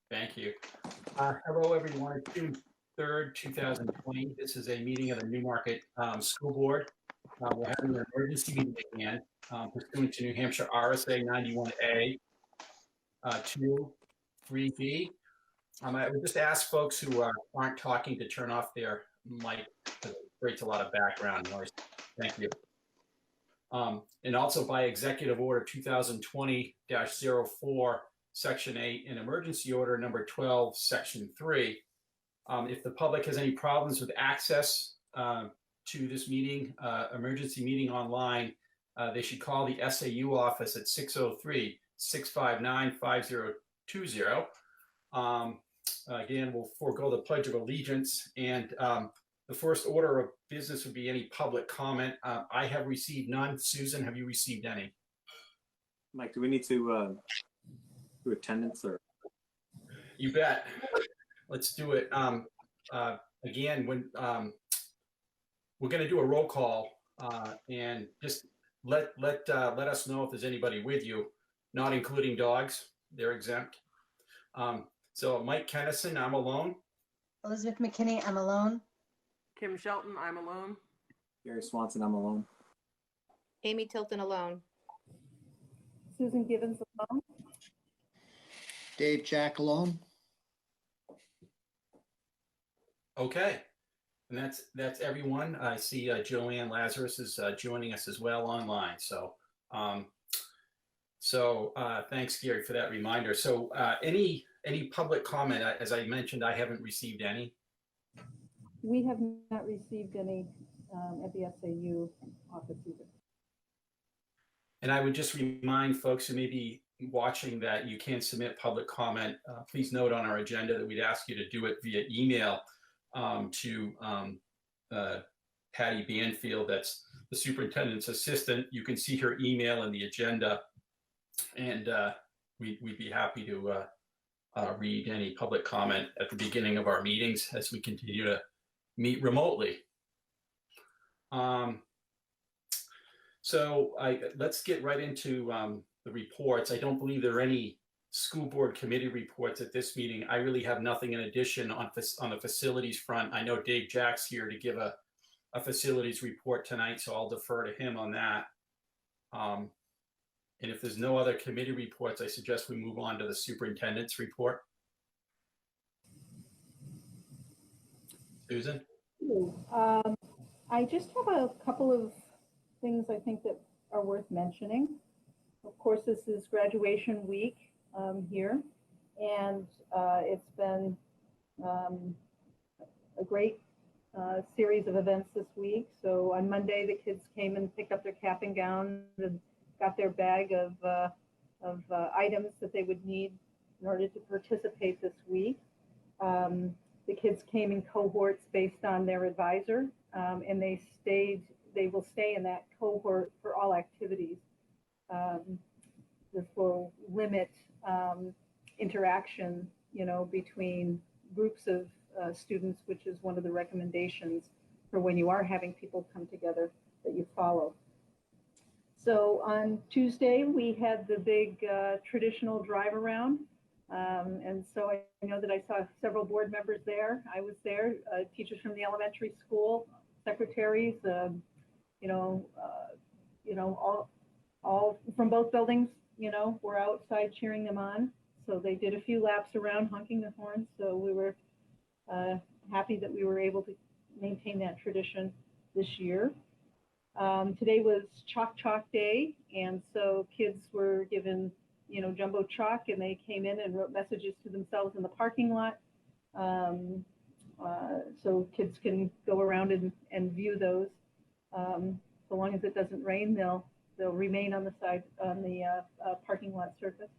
Thank you. Hello, everyone. It's June 3rd, 2020. This is a meeting of the Newmarket School Board. We're having an emergency meeting again pursuant to New Hampshire RSA 91A 2, 3B. I would just ask folks who aren't talking to turn off their mic because it creates a lot of background noise. Thank you. And also by Executive Order 2020-04, Section 8, and Emergency Order number 12, Section 3. If the public has any problems with access to this meeting, emergency meeting online, they should call the SAU office at 603-659-5020. Again, we'll forego the Pledge of Allegiance, and the first order of business would be any public comment. I have received none. Susan, have you received any? Mike, do we need to do attendance or? You bet. Let's do it. Again, when we're going to do a roll call, and just let us know if there's anybody with you, not including dogs. They're exempt. So Mike Kennison, I'm alone. Elizabeth McKinney, I'm alone. Kim Shelton, I'm alone. Gary Swanson, I'm alone. Amy Tilton, alone. Susan Gibbons, alone. Dave Jack, alone. Okay, and that's everyone. I see Joanne Lazarus is joining us as well online. So thanks, Gary, for that reminder. So any public comment? As I mentioned, I haven't received any. We have not received any at the SAU office either. And I would just remind folks who may be watching that you can submit public comment. Please note on our agenda that we'd ask you to do it via email to Patty Banfield, that's the superintendent's assistant. You can see her email in the agenda, and we'd be happy to read any public comment at the beginning of our meetings as we continue to meet remotely. Let's get right into the reports. I don't believe there are any school board committee reports at this meeting. I really have nothing in addition on the facilities front. I know Dave Jack's here to give a facilities report tonight, so I'll defer to him on that. And if there's no other committee reports, I suggest we move on to the superintendent's report. Susan? I just have a couple of things I think that are worth mentioning. Of course, this is graduation week here, and it's been a great series of events this week. So on Monday, the kids came and picked up their cap and gown and got their bag of items that they would need in order to participate this week. The kids came in cohorts based on their advisor, and they will stay in that cohort for all activities. This will limit interaction, between groups of students, which is one of the recommendations for when you are having people come together that you follow. So on Tuesday, we had the big traditional drive around. And so I know that I saw several board members there. I was there, teachers from the elementary school, secretaries, all from both buildings, were outside cheering them on. So they did a few laps around honking the horns. So we were happy that we were able to maintain that tradition this year. Today was Chalk Day, and so kids were given jumbo chalk, and they came in and wrote messages to themselves in the parking lot. So kids can go around and view those. So long as it doesn't rain, they'll remain on the parking lot surface.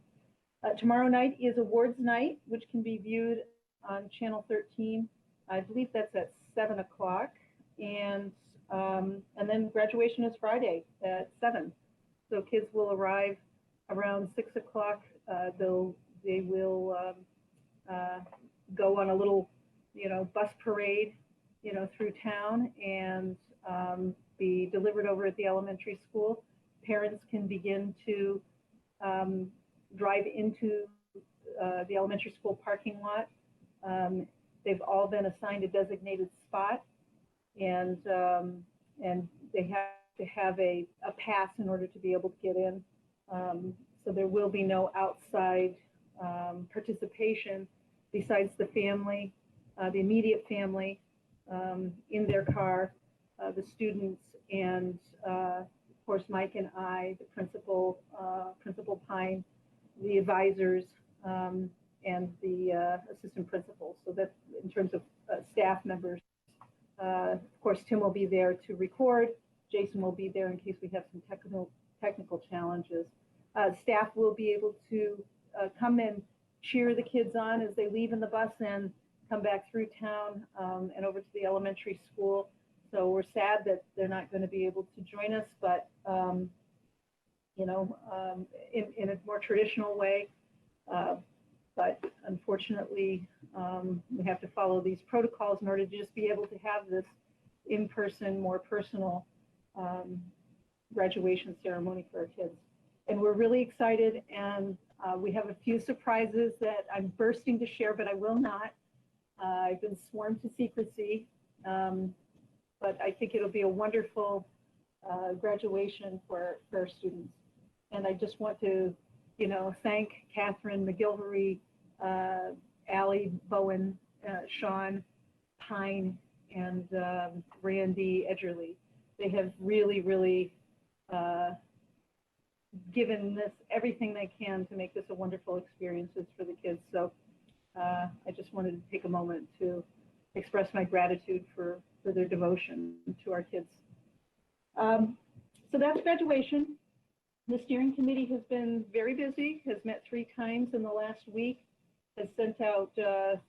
Tomorrow night is awards night, which can be viewed on channel 13. I believe that's at 7 o'clock. And then graduation is Friday at 7. So kids will arrive around 6 o'clock. They will go on a little, bus parade, through town and be delivered over at the elementary school. Parents can begin to drive into the elementary school parking lot. They've all been assigned a designated spot, and they have to have a pass in order to be able to get in. So there will be no outside participation besides the family, the immediate family in their car, the students, and of course Mike and I, the principal, Principal Pine, the advisors, and the assistant principals. So that's in terms of staff members. Of course, Tim will be there to record. Jason will be there in case we have some technical challenges. Staff will be able to come and cheer the kids on as they leave in the bus and come back through town and over to the elementary school. So we're sad that they're not going to be able to join us, but in a more traditional way. But unfortunately, we have to follow these protocols in order to just be able to have this in-person, more personal graduation ceremony for our kids. And we're really excited, and we have a few surprises that I'm bursting to share, but I will not. I've been sworn to secrecy, but I think it'll be a wonderful graduation for our students. And I just want to, thank Catherine McGilvery, Allie Bowen, Sean Pine, and Randy Edgerly. They have really, really given this everything they can to make this a wonderful experience for the kids. So I just wanted to take a moment to express my gratitude for their devotion to our kids. So that's graduation. The steering committee has been very busy, has met 3 times in the last week, has sent out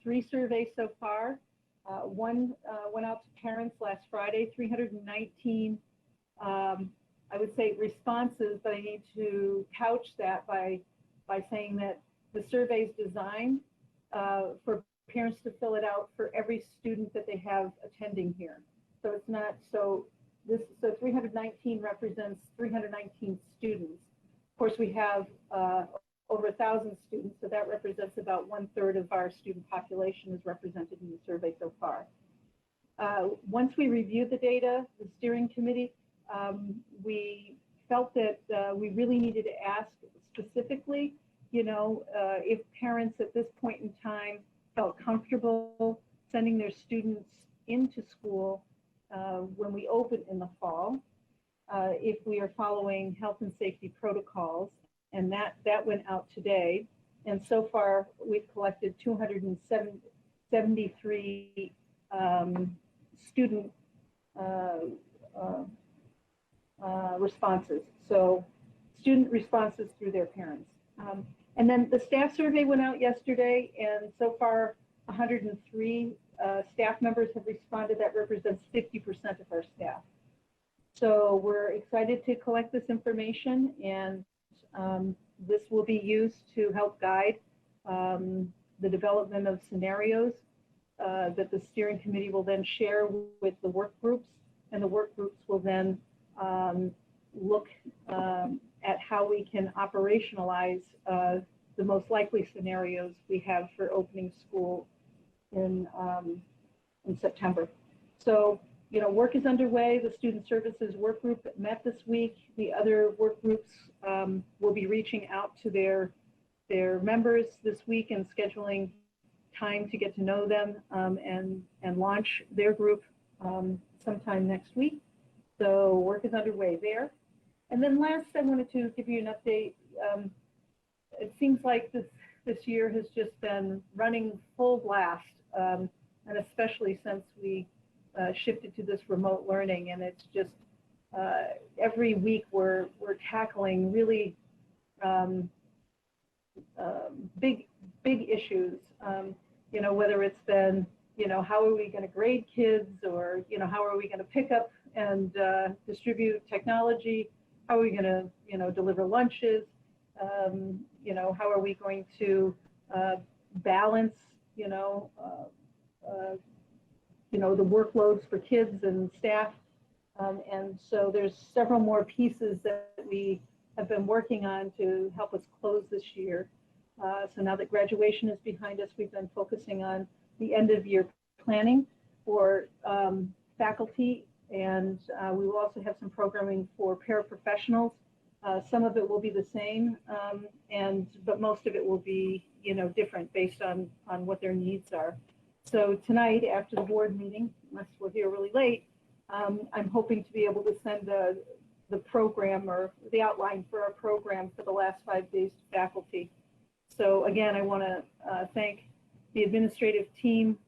3 surveys so far. One went out to parents last Friday, 319, I would say responses, but I need to couch that by saying that the survey is designed for parents to fill it out for every student that they have attending here. So it's not, so 319 represents 319 students. Of course, we have over 1,000 students, so that represents about 1/3 of our student population is represented in the survey so far. Once we reviewed the data, the steering committee, we felt that we really needed to ask specifically, if parents at this point in time felt comfortable sending their students into school when we open in the fall, if we are following health and safety protocols, and that went out today. And so far, we've collected 273 student responses. So student responses through their parents. And then the staff survey went out yesterday, and so far 103 staff members have responded. That represents 50% of our staff. So we're excited to collect this information, and this will be used to help guide the development of scenarios that the steering committee will then share with the work groups, and the work groups will then look at how we can operationalize the most likely scenarios we have for opening school in September. So, work is underway. The Student Services Work Group met this week. The other work groups will be reaching out to their members this week and scheduling time to get to know them and launch their group sometime next week. So work is underway there. And then last, I wanted to give you an update. It seems like this year has just been running full blast, and especially since we shifted to this remote learning, and it's just every week we're tackling really big issues. Whether it's been how are we going to grade kids, or how are we going to pick up and distribute technology? How are we going to deliver lunches? How are we going to balance the workloads for kids and staff? And so there's several more pieces that we have been working on to help us close this year. So now that graduation is behind us, we've been focusing on the end of year planning for faculty, and we will also have some programming for paraprofessionals. Some of it will be the same, but most of it will be, different based on what their needs are. So tonight, after the board meeting, unless we're here really late, I'm hoping to be able to send the program or the outline for our program for the last 5 days to faculty. So again, I want to thank the administrative team,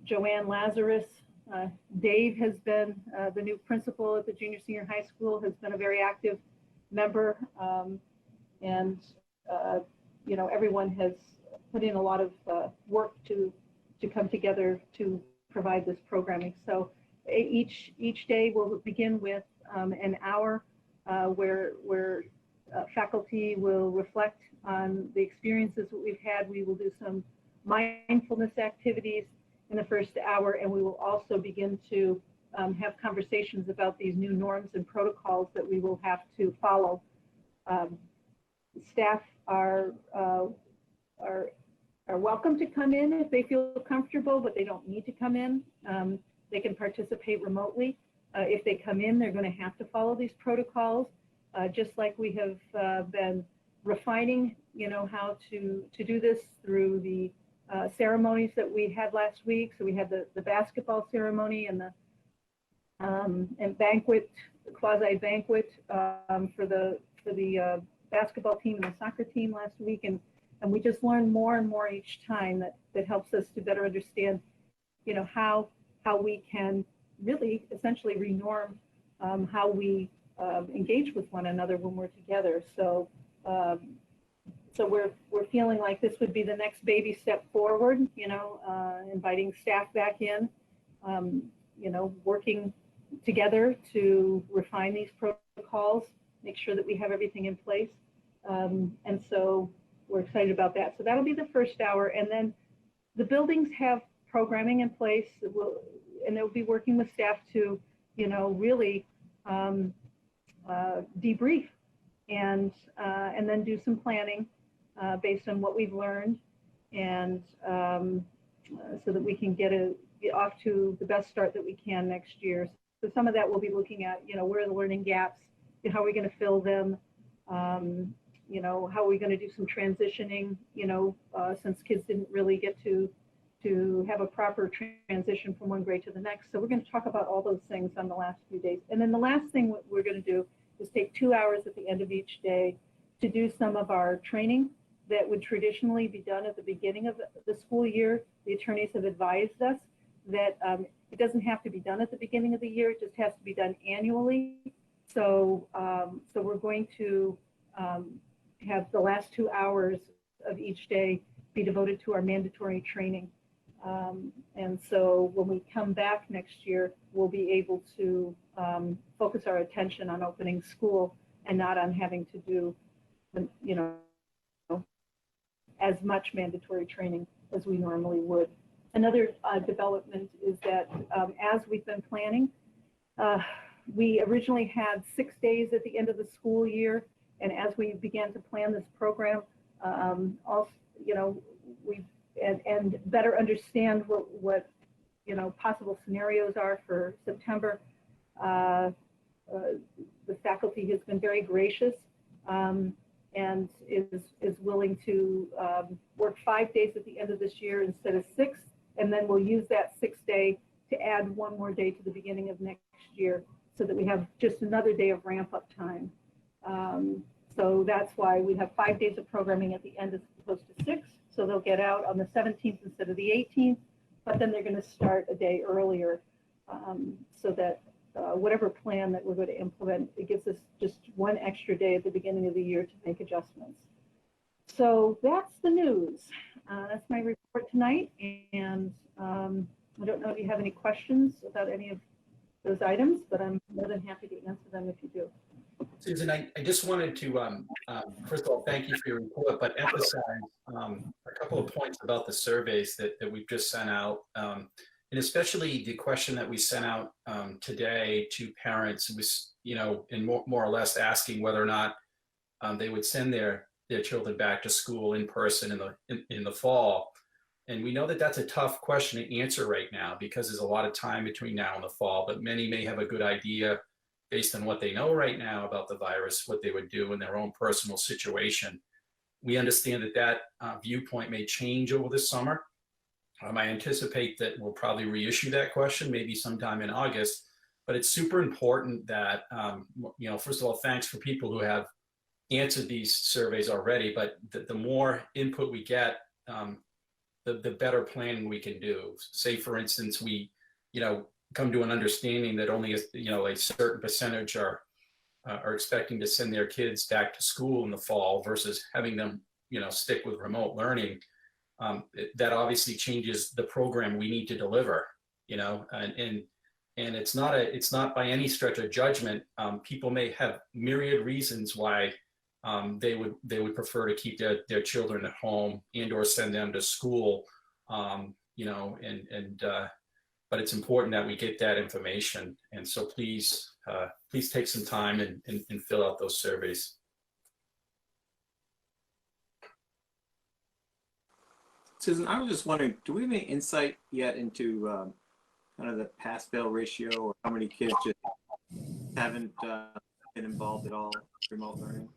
Joanne Lazarus. Dave has been the new principal at the junior senior high school, has been a very active member, and everyone has put in a lot of work to come together to provide this programming. So each day will begin with an hour where faculty will reflect on the experiences that we've had. We will do some mindfulness activities in the first hour, and we will also begin to have conversations about these new norms and protocols that we will have to follow. Staff are welcome to come in if they feel comfortable, but they don't need to come in. They can participate remotely. If they come in, they're going to have to follow these protocols, just like we have been refining, how to do this through the ceremonies that we had last week. So we had the basketball ceremony and the banquet, quasi banquet for the basketball team and the soccer team last week, and we just learn more and more each time that helps us to better understand, how we can really essentially renorm how we engage with one another when we're together. So we're feeling like this would be the next baby step forward, inviting staff back in, working together to refine these protocols, make sure that we have everything in place. And so we're excited about that. So that'll be the first hour. And then the buildings have programming in place, and they'll be working with staff to, really debrief and then do some planning based on what we've learned, and so that we can get off to the best start that we can next year. So some of that we'll be looking at, where are the learning gaps, how are we going to fill them, how are we going to do some transitioning, since kids didn't really get to have a proper transition from one grade to the next. So we're going to talk about all those things on the last few days. And then the last thing what we're going to do is take 2 hours at the end of each day to do some of our training that would traditionally be done at the beginning of the school year. The attorneys have advised us that it doesn't have to be done at the beginning of the year, it just has to be done annually. So we're going to have the last 2 hours of each day be devoted to our mandatory training. And so when we come back next year, we'll be able to focus our attention on opening school and not on having to do, as much mandatory training as we normally would. Another development is that as we've been planning, we originally had 6 days at the end of the school year, and as we began to plan this program, also, we and better understand what possible scenarios are for September. The faculty has been very gracious and is willing to work 5 days at the end of this year instead of 6, and then we'll use that 6th day to add 1 more day to the beginning of next year, so that we have just another day of ramp up time. So that's why we have 5 days of programming at the end as opposed to 6. So they'll get out on the 17th instead of the 18th, but then they're going to start a day earlier, so that whatever plan that we're going to implement, it gives us just 1 extra day at the beginning of the year to make adjustments. So that's the news. That's my report tonight, and I don't know if you have any questions about any of those items, but I'm more than happy to answer them if you do. Susan, I just wanted to, first of all, thank you for your report, but emphasize a couple of points about the surveys that we've just sent out, and especially the question that we sent out today to parents was, and more or less asking whether or not they would send their their children back to school in person in the fall. And we know that that's a tough question to answer right now because there's a lot of time between now and the fall, but many may have a good idea based on what they know right now about the virus, what they would do in their own personal situation. We understand that viewpoint may change over the summer. I anticipate that we'll probably reissue that question maybe sometime in August, but it's super important that, first of all, thanks for people who have answered these surveys already, but the more input we get, the better planning we can do. Say, for instance, we, come to an understanding that only a certain percentage are expecting to send their kids back to school in the fall versus having them, stick with remote learning. That obviously changes the program we need to deliver, and it's not by any stretch of judgment. People may have myriad reasons why they would prefer to keep their children at home and or send them to school, but it's important that we get that information. And so please take some time and fill out those surveys. Susan, I was just wondering, do we have any insight yet into kind of the pass-fail ratio, or how many kids just haven't been involved at all in remote learning?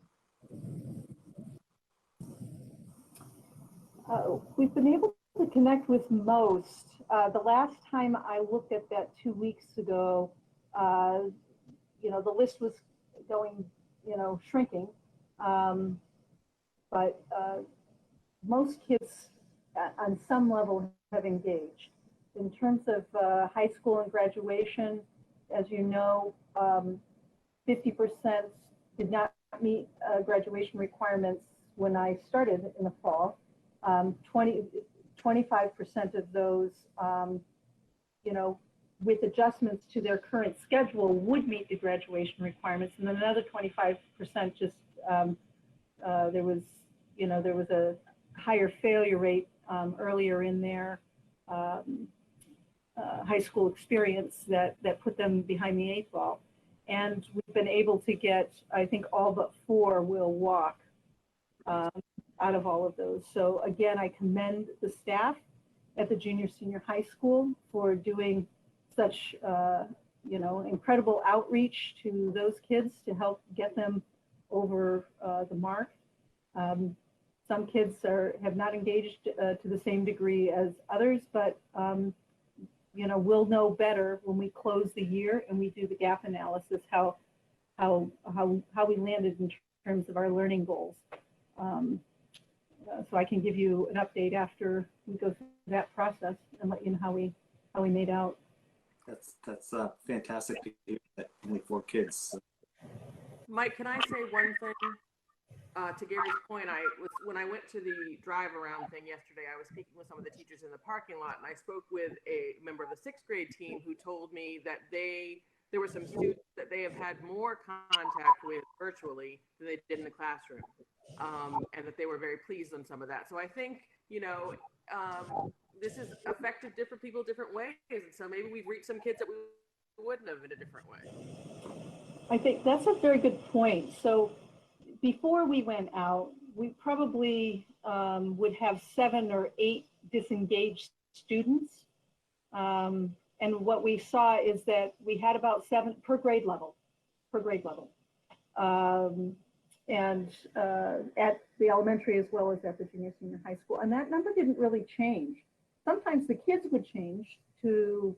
We've been able to connect with most. The last time I looked at that 2 weeks ago, the list was going, shrinking. But most kids on some level have engaged. In terms of high school and graduation, as you know, 50% did not meet graduation requirements when I started in the fall. 25% of those, with adjustments to their current schedule would meet the graduation requirements. And then another 25% just, there was a higher failure rate earlier in their high school experience that put them behind the 8 ball. And we've been able to get, I think, all but 4 will walk out of all of those. So again, I commend the staff at the junior senior high school for doing such incredible outreach to those kids to help get them over the mark. Some kids have not engaged to the same degree as others, but we'll know better when we close the year and we do the gap analysis how we landed in terms of our learning goals. So I can give you an update after we go through that process and let you know how we made out. That's fantastic to hear that only 4 kids. Mike, can I say one thing? To Gary's point, when I went to the drive around thing yesterday, I was speaking with some of the teachers in the parking lot, and I spoke with a member of the 6th grade team who told me that there were some students that they have had more contact with virtually than they did in the classroom, and that they were very pleased on some of that. So I think, this is affected different people different ways, and so maybe we've reached some kids that we wouldn't have in a different way. I think that's a very good point. So before we went out, we probably would have 7 or 8 disengaged students. And what we saw is that we had about 7 per grade level. And at the elementary as well as at the junior senior high school. And that number didn't really change. Sometimes the kids would change, to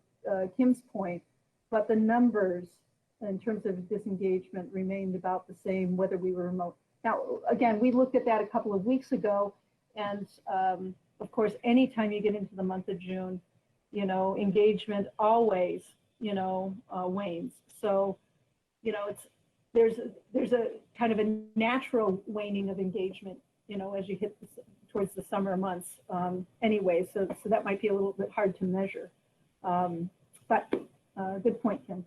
Kim's point, but the numbers in terms of disengagement remained about the same whether we were remote. Now, again, we looked at that a couple of weeks ago, and of course, anytime you get into the month of June, engagement always, wanes. So, there's a kind of a natural waning of engagement, as you hit towards the summer months anyway. So that might be a little bit hard to measure. But good point, Kim.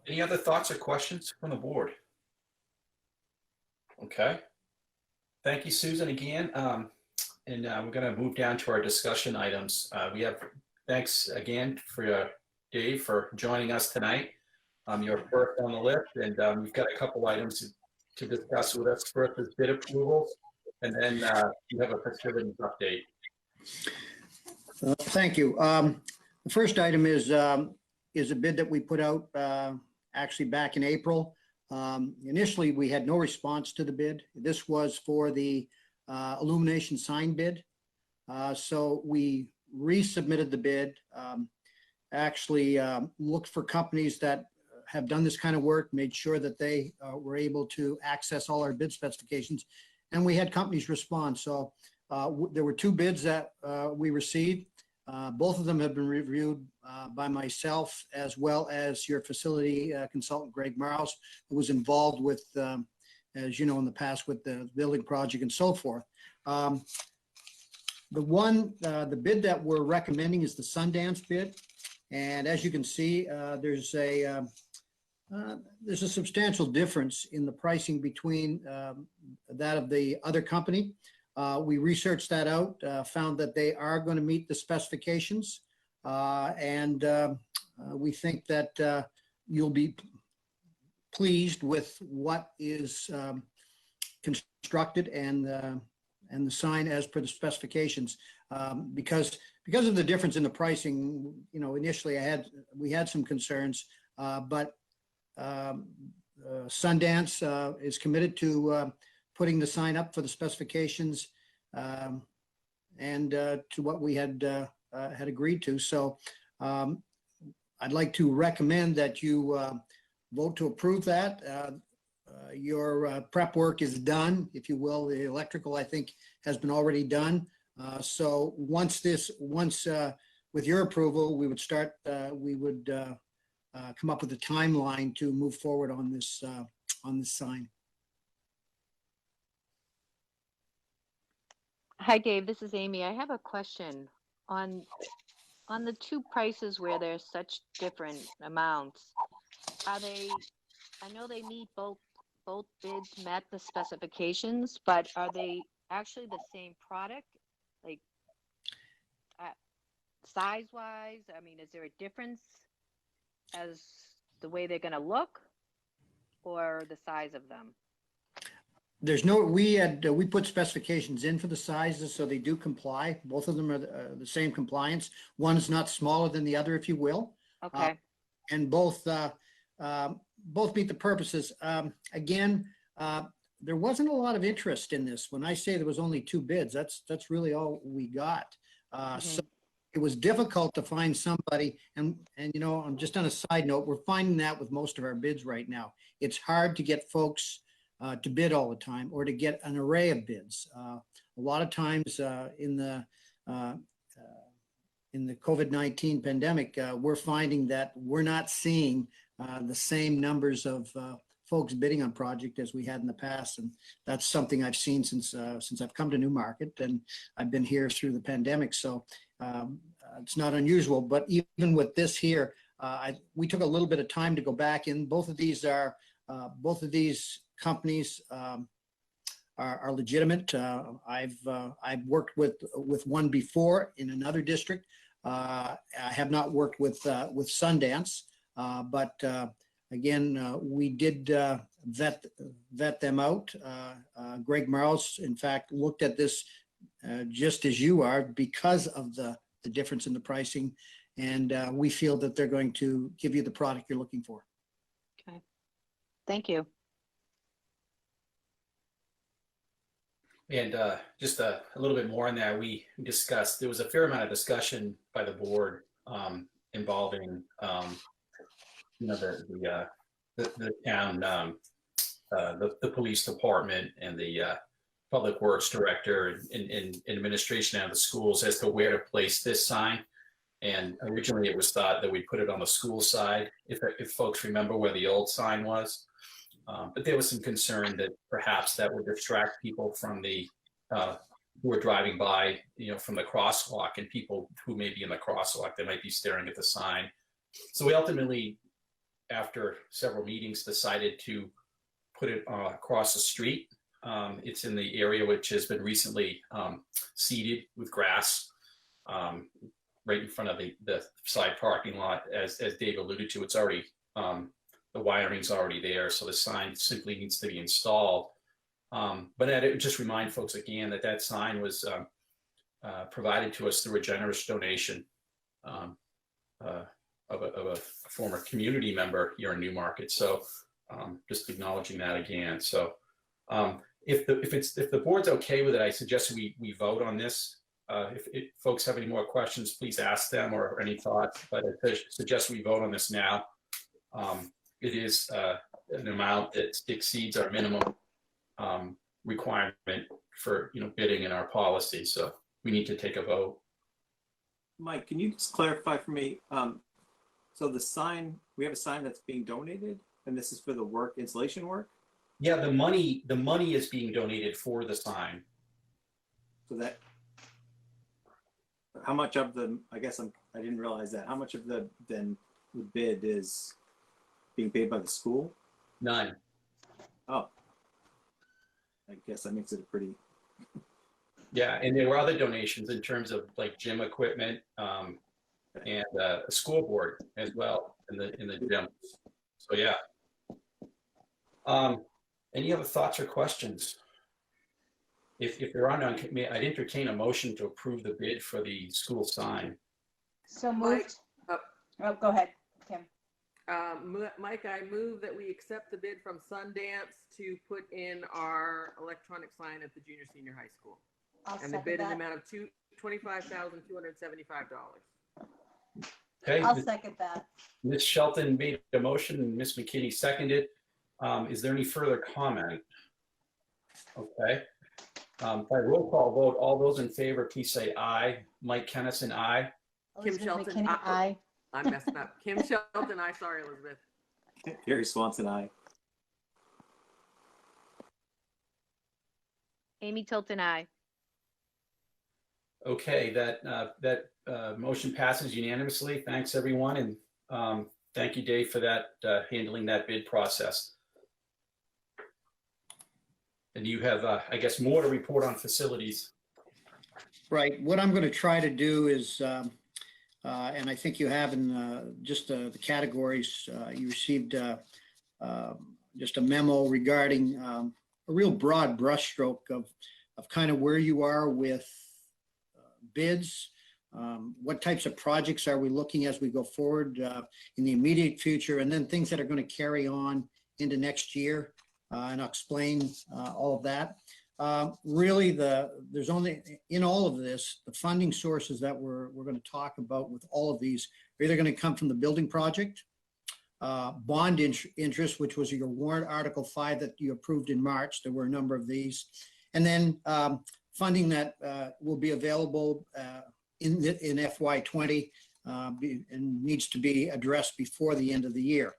Any other thoughts or questions from the board? Okay. Thank you, Susan, again. And we're going to move down to our discussion items. Thanks again for Dave for joining us tonight. You're first on the list, and we've got a couple items to discuss with us. First is bid approvals, and then you have a facilities update. Thank you. The first item is a bid that we put out actually back in April. Initially, we had no response to the bid. This was for the illumination sign bid. So we resubmitted the bid, actually looked for companies that have done this kind of work, made sure that they were able to access all our bid specifications, and we had companies respond. So there were two bids that we received. Both of them have been reviewed by myself as well as your facility consultant, Greg Miles, who was involved with, as you know, in the past with the building project and so forth. The bid that we're recommending is the Sundance bid. And as you can see, there's a substantial difference in the pricing between that of the other company. We researched that out, found that they are going to meet the specifications, and we think that you'll be pleased with what is constructed and the sign as per the specifications. Because of the difference in the pricing, you know, initially we had some concerns, but Sundance is committed to putting the sign up for the specifications and to what we had agreed to. So I'd like to recommend that you vote to approve that. Your prep work is done, if you will. The electrical, I think, has been already done. So once with your approval, we would come up with a timeline to move forward on this sign. Hi, Dave. This is Amy. I have a question on the two prices where there's such different amounts. Are they? I know they meet both bids met the specifications, but are they actually the same product? Like size-wise? I mean, is there a difference as the way they're going to look, or the size of them? There's no, we put specifications in for the sizes, so they do comply. Both of them are the same compliance. One is not smaller than the other, if you will. Okay. And both meet the purposes. Again, there wasn't a lot of interest in this. When I say there was only two bids, that's really all we got. So it was difficult to find somebody, and you know, I'm just on a side note, we're finding that with most of our bids right now. It's hard to get folks to bid all the time, or to get an array of bids. A lot of times in the COVID-19 pandemic, we're finding that we're not seeing the same numbers of folks bidding on project as we had in the past, and that's something I've seen since I've come to Newmarket, and I've been here through the pandemic. So it's not unusual. But even with this here, we took a little bit of time to go back in. Both of these companies are legitimate. I've worked with one before in another district. I have not worked with Sundance, but again, we did vet them out. Greg Marles, in fact, looked at this just as you are, because of the difference in the pricing, and we feel that they're going to give you the product you're looking for. Okay. Thank you. And just a little bit more on that, we discussed, there was a fair amount of discussion by the board involving, you know, the town, the police department and the public works director and administration out of the schools as to where to place this sign. And originally it was thought that we put it on the school side, if folks remember where the old sign was. But there was some concern that perhaps that would distract people from the who are driving by, you know, from the crosswalk, and people who may be in the crosswalk, they might be staring at the sign. So we ultimately, after several meetings, decided to put it across the street. It's in the area which has been recently seeded with grass, right in front of the side parking lot. As Dave alluded to, it's already the wiring's already there, so the sign simply needs to be installed. But I'd just remind folks again that that sign was provided to us through a generous donation of a former community member here in Newmarket. So just acknowledging that again. So if the board's okay with it, I suggest we vote on this. If folks have any more questions, please ask them, or any thoughts, but I suggest we vote on this now. It is an amount that exceeds our minimum requirement for bidding in our policy, so we need to take a vote. Mike, can you just clarify for me? So the sign, we have a sign that's being donated, and this is for the work, installation work? Yeah, the money is being donated for the sign. So that, how much of the, I didn't realize that. How much of the bid is being paid by the school? None. Oh, I guess that makes it a pretty. Yeah, and there were other donations in terms of like gym equipment and a school board as well in the gym. So yeah. Any other thoughts or questions? If there are none, I'd entertain a motion to approve the bid for the school sign. So moved. Oh, go ahead, Kim. Mike, I move that we accept the bid from Sundance to put in our electronic sign at the junior senior high school. I'll And the second bid in the that. amount of $25,275. Okay, I'll second that. Ms. Shelton made a motion and Ms. McKinney seconded. Is there any further comment? Okay. By roll call vote, all those in favor, please say aye. Mike Kennison, aye. Kim Elizabeth Shelton, McKinney, aye. I'm messing up. Kim Shelton, I. Sorry, Elizabeth. Gary Swanson, aye. Amy Tilton, aye. Okay, that motion passes unanimously. Thanks, everyone, and thank you, Dave, for that handling that bid process. And you have, I guess, more to report on facilities. Right. What I'm going to try to do is, and I think you have in just the categories, you received just a memo regarding a real broad brushstroke of kind of where you are with bids, what types of projects are we looking as we go forward in the immediate future, and then things that are going to carry on into next year. And I'll explain all of that. Really, there's only, in all of this, the funding sources that we're going to talk about with all of these are either going to come from the building project, bond interest, which was your warrant Article 5 that you approved in March. There were a number of these. And then funding that will be available in FY20 and needs to be addressed before the end of the year.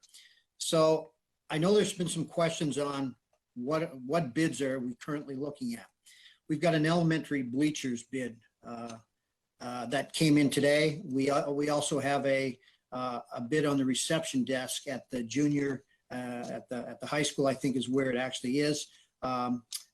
So I know there's been some questions on what bids are we currently looking at. We've got an elementary bleachers bid that came in today. We also have a bid on the reception desk at the junior at the high school, I think is where it actually is.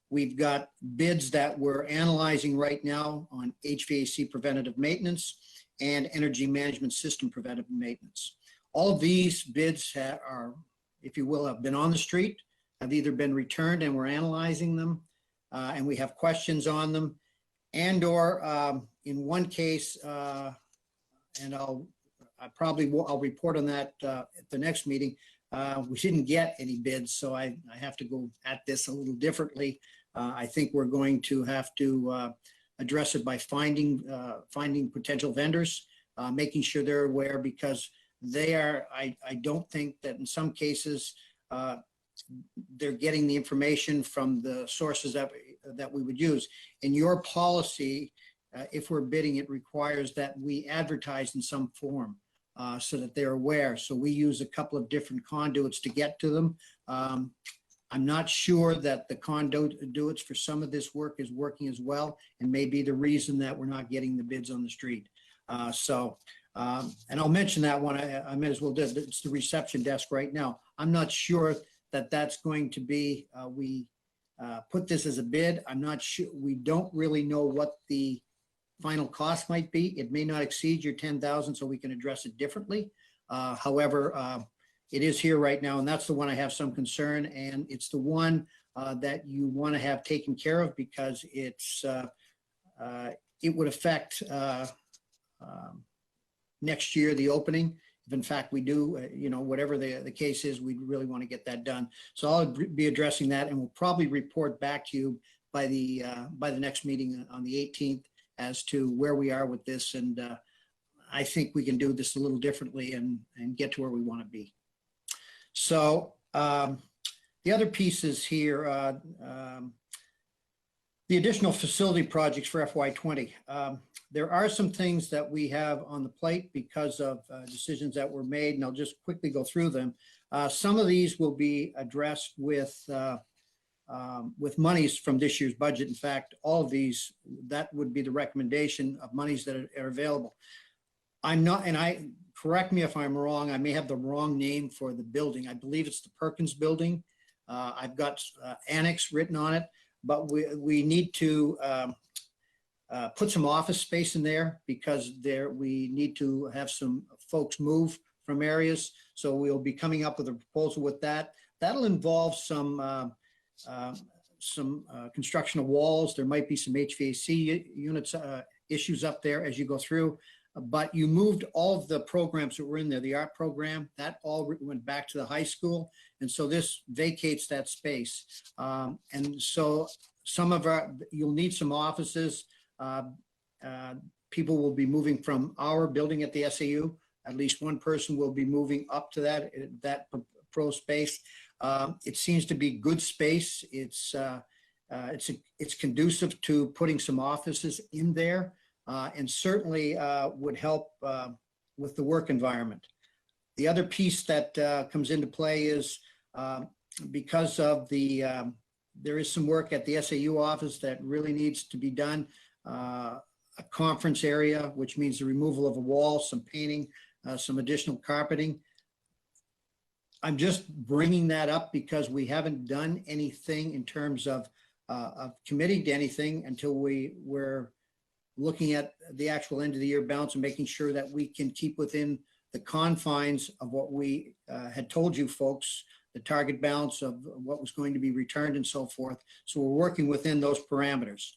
We've got bids that we're analyzing right now on HVAC preventative maintenance and energy management system preventative maintenance. All of these bids are, if you will, have been on the street, have either been returned and we're analyzing them, and we have questions on them, and or in one case, and I'll report on that at the next meeting, we didn't get any bids, so I have to go at this a little differently. I think we're going to have to address it by finding potential vendors, making sure they're aware, because they are, I don't think that in some cases they're getting the information from the sources that we would use. In your policy, if we're bidding, it requires that we advertise in some form so that they're aware. So we use a couple of different conduits to get to them. I'm not sure that the conduits for some of this work is working as well, and may be the reason that we're not getting the bids on the street. And I'll mention that one. I may as well do. It's the reception desk right now. I'm not sure that that's going to be, we put this as a bid. I'm not sure. We don't really know what the final cost might be. It may not exceed your 10,000, so we can address it differently. However, it is here right now, and that's the one I have some concern, and it's the one that you want to have taken care of because it would affect next year, the opening. If in fact we do, whatever the case is, we really want to get that done. So I'll be addressing that, and we'll probably report back to you by the next meeting on the 18th as to where we are with this. And I think we can do this a little differently and get to where we want to be. So the other pieces here, the additional facility projects for FY20. There are some things that we have on the plate because of decisions that were made, and I'll just quickly go through them. Some of these will be addressed with monies from this year's budget. In fact, all of these, that would be the recommendation of monies that are available. I'm not, and correct me if I'm wrong, I may have the wrong name for the building. I believe it's the Perkins Building. I've got annex written on it, but we need to put some office space in there because we need to have some folks move from areas. So we'll be coming up with a proposal with that. That'll involve some construction of walls. There might be some HVAC units issues up there as you go through. But you moved all of the programs that were in there, the art program, that all went back to the high school. And so this vacates that space. And so you'll need some offices. People will be moving from our building at the SAU. At least one person will be moving up to that pro space. It seems to be good space. It's conducive to putting some offices in there. And certainly would help with the work environment. The other piece that comes into play is because of there is some work at the SAU office that really needs to be done. A conference area, which means the removal of a wall, some painting, some additional carpeting. I'm just bringing that up because we haven't done anything in terms of committing to anything until we're looking at the actual end of the year balance and making sure that we can keep within the confines of what we had told you folks, the target balance of what was going to be returned and so forth. So we're working within those parameters.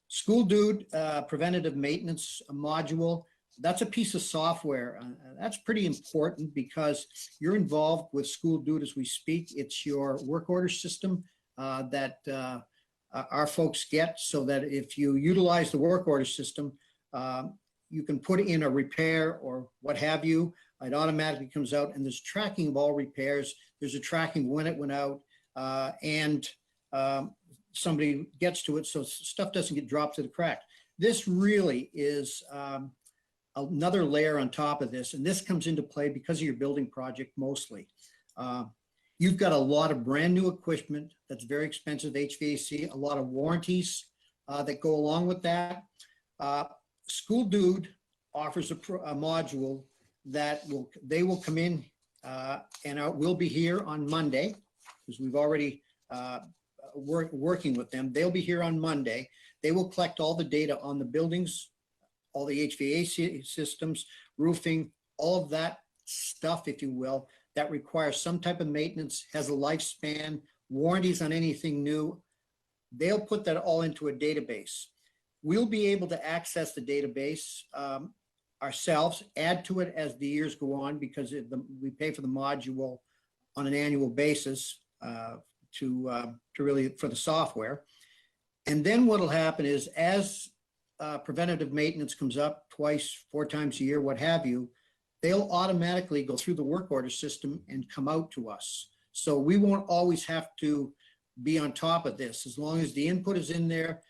School Dude preventative maintenance module, that's a piece of software. That's pretty important because you're involved with School Dude as we speak. It's your work order system that our folks get, so that if you utilize the work order system, you can put in a repair or what have you. It automatically comes out, and there's tracking of all repairs. There's a tracking when it went out, and somebody gets to it, so stuff doesn't get dropped to the crack. This really is another layer on top of this, and this comes into play because of your building project mostly. You've got a lot of brand new equipment that's very expensive, HVAC, a lot of warranties that go along with that. School Dude offers a module that they will come in and we'll be here on Monday because we've already working with them. They'll be here on Monday. They will collect all the data on the buildings, all the HVAC systems, roofing, all of that stuff, if you will, that requires some type of maintenance, has a lifespan, warranties on anything new. They'll put that all into a database. We'll be able to access the database ourselves, add to it as the years go on because we pay for the module on an annual basis to really for the software. And then what'll happen is as preventative maintenance comes up twice, 4 times a year, what have you, they'll automatically go through the work order system and come out to us. So we won't always have to be on top of this. As long as the input is in there,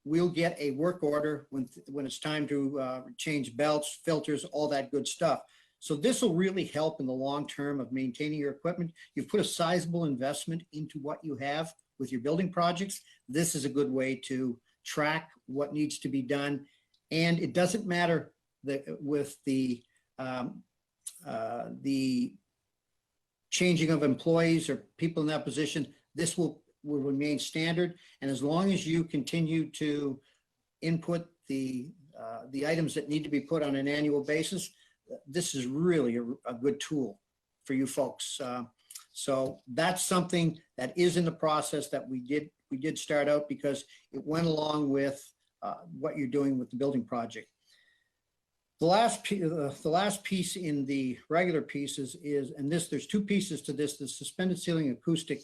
we'll get a work order when it's time to change belts, filters, all that good stuff. So this will really help in the long term of maintaining your equipment. You've put a sizable investment into what you have with your building projects. This is a good way to track what needs to be done. And it doesn't matter with the changing of employees or people in that position, this will remain standard. And as long as you continue to input the items that need to be put on an annual basis, this is really a good tool. for you folks. So that's something that is in the process that we did start out because it went along with what you're doing with the building project. The last piece in the regular pieces is, and there's two pieces to this, the suspended ceiling acoustic.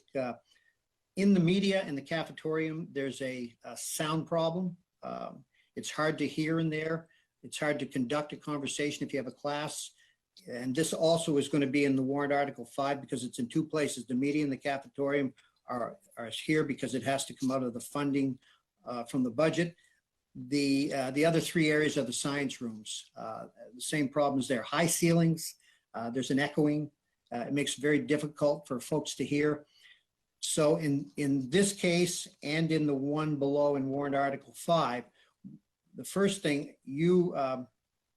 In the media and the cafetorium, there's a sound problem. It's hard to hear in there. It's hard to conduct a conversation if you have a class. And this also is going to be in the warrant Article 5 because it's in two places. The media and the cafetorium are here because it has to come out of the funding from the budget. The other three areas are the science rooms. The same problems there. High ceilings, there's an echoing. It makes it very difficult for folks to hear. So in this case and in the one below in warrant Article 5, the first thing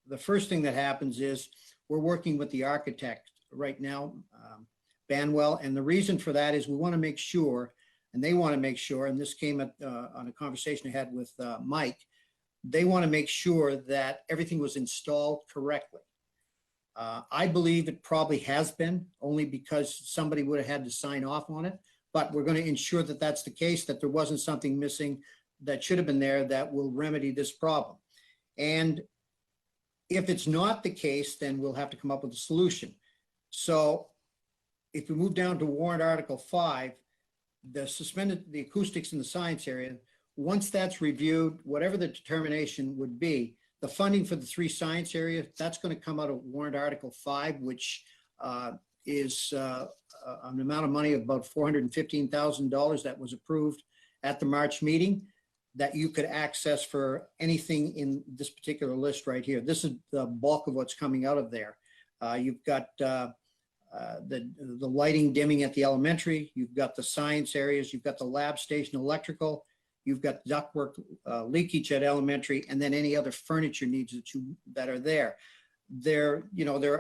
that happens is we're working with the architect right now, Banwell, and the reason for that is we want to make sure, and they want to make sure, and this came on a conversation I had with Mike, they want to make sure that everything was installed correctly. I believe it probably has been, only because somebody would have had to sign off on it, but we're going to ensure that that's the case, that there wasn't something missing that should have been there that will remedy this problem. And if it's not the case, then we'll have to come up with a solution. So if we move down to warrant Article 5, the acoustics in the science area, once that's reviewed, whatever the determination would be, the funding for the three science areas, that's going to come out of warrant Article 5, which is an amount of money of about $415,000 that was approved at the March meeting that you could access for anything in this particular list right here. This is the bulk of what's coming out of there. You've got the lighting dimming at the elementary, you've got the science areas, you've got the lab station electrical, you've got ductwork leakage at elementary, and then any other furniture needs that are there. There